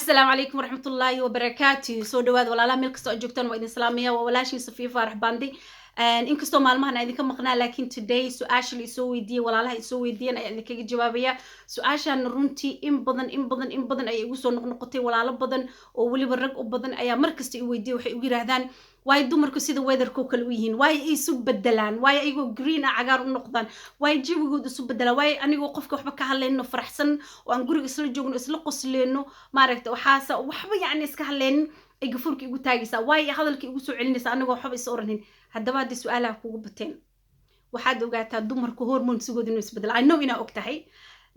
السلام عليكم ورحمة الله وبركاته. سو دhowaad walaalaha meel kastoo aad joogtaan waa idin salaamaya. waa walaashin Safiya Faarax Bandi. inkastoo maalmahan aan idinka maqnaa laakiin today su'aasha la isoo weydiiyey walaalaha isoo weydiiyeen ayaan idinkaga jawaabaya. Su'aashan runtii in badan ayay igu soo noqnoqotay. walaalo badan oo weliba rag u badan ayaa markasta i weydiiyey. waxay ugu yiraahdaan waay dumarku sida weatherku kale u yihiin, waay ay isu bedelaan, waay ayagoo green ah cagaar u noqdaan, waay jawigooda isu bedelaan, waay anigoo qofka waxba ka hadlayno faraxsan oo aan guriga isla joogno isla qosleyno maaragta waxaasa waxba yacni iska hadlaynin ay gafuurka igu taagaysaa, waay hadalka igu soo celinaysaa anigoo waxba is oranin. haddaba haddii su-aalaha kugu bateen waxaad ogaataa dumarku hormonsigooda inuu isbedela. I know inaa og tahay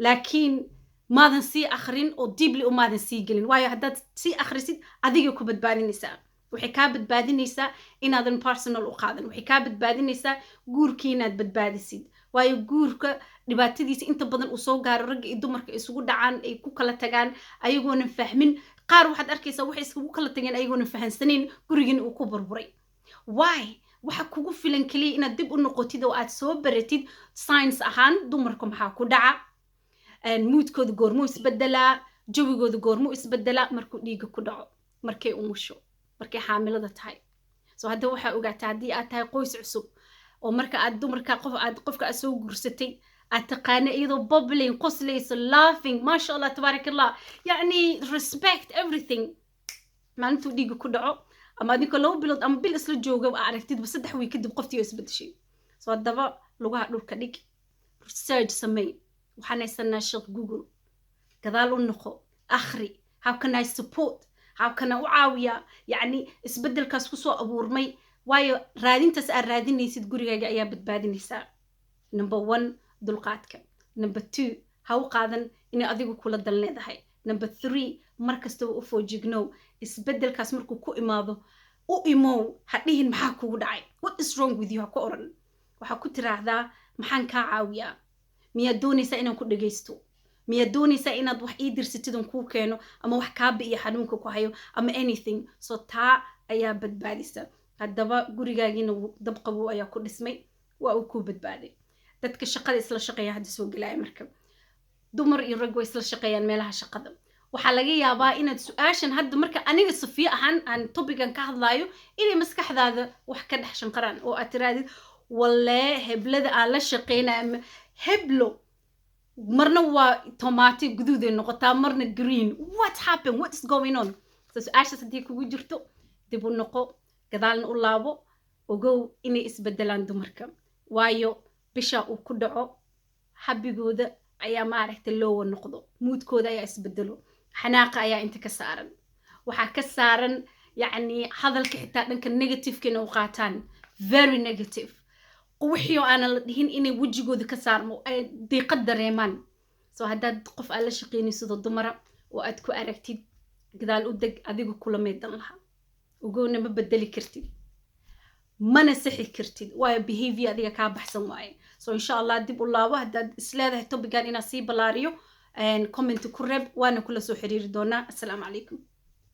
laakiin maadan sii akhrin oo deeply maadan sii gelin, waayo haddaad sii akhrisid adiga ku badbaadinaysaa. waxay kaa badbaadinaysaa inaadan personal u qaadan, waxay kaa badbaadinaysaa guurkii inaad badbaadisid, waayo guurka dhibaatadiisa inta badan uu soo gaaro ragga iyo dumarka isugu dhacaan ay ku kala tagaan ayagoonan fahmin. qaar waxaad arkaysaa waxay isugu kala tageen ayagoonan fahansanayn gurigiina uu ku burburay. why waxa kugu filan kaliya inaad dib u noqotid oo aad soo baratid science ahaan dumarku maxaa ku dhaca, moodkooda goormuu isbedelaa, jawigooda goormuu isbedelaa markuu dhiiga ku dhaco, markay umusho, markay xaamilada tahay. soo hadda waxaa ogaataa haddii aad tahay qoys cusub oo marka aad dumarka qofka aad soo guursatay aad taqaana iyadoo bubbling, qoslayso, laughing, maasha allah tabaarak allah, yacni respect everything. maalintuu dhiiga ku dhaco ama adinkoo 2 bilood ama bil isla jooga aragtidba 3 wiig kadib qoftii oo isbedeshay. soo haddaba lugaha dhulka dhig, research samey, waxaan haysanaa sheekh google, gadaal u noqo, akhri, how can I support, how can I u caawiyaa yacni isbedelkaas kusoo abuurmay. waayo raadintaas aad raadinaysid gurigaaga ayaa badbaadinaysaa. number 1 dulqaadka. number 2 ha u qaadan inay adigu kula dal leedahay. number 3 mar kastaba u foojignow isbedelkaas markuu ku imaado u imow, ha dhihin maxaa kugu dhacay, what is wrong with you, ha ku oran. waxaa ku tiraahdaa maxaan kaa caawiyaa, miyaad doonaysaa inaan ku dhagaysto, miyaad doonaysaa inaad wax ii dirsatid oon kuu keeno, ama wax kaa bi'iya xanuunka ku hayo ama anything. so taa ayaa badbaadisa. haddaba gurigaagiina dab qabow ayaa ku dhismay, waa uu kuu badbaaday. dadka shaqada isla shaqeeya hadda soo gelaya marka dumar iyo rag way isla shaqeeyaan meelaha shaqada. waxaa laga yaabaa inaad su-aashan hadda marka aniga Safiya ahaan aan topican ka hadlaayo inay maskaxdaada wax ka dhex shanqaraan oo aad tiraadid walee heblada aan la shaqeynaya heblo marna waa tomato guduuday noqotaa marna green, what happened, what is going on. so su-aashaas haddii kugu jirto dib u noqo, gadaalna u laabo, ogow inay isbedelaan dumarka, waayo bisha uu ku dhaco habigooda ayaa maaragta loowa noqdo, moodkooda ayaa isbedelo, xanaaqa ayaa inta ka saaran, waxaa ka saaran yacni hadalka xitaa dhanka negativekana u qaataan, very negative. wixii oo aanan la dhihin inay wejigooda ka saarmo ay diiqad dareemaan. soo haddaad qof aad la shaqeynaysido dumara oo aad ku aragtid gadaal u deg adigu kula meedan lahaa, ogowna ma bedeli kartid mana sixi kartid, waayo behavior adiga kaa baxsan waaye. so insha allah dib u laabo haddaad isleedahay topican inaa sii balaariyo comment ku reeb, waana kula soo xiriiri doonaa. assalaamu calaykum.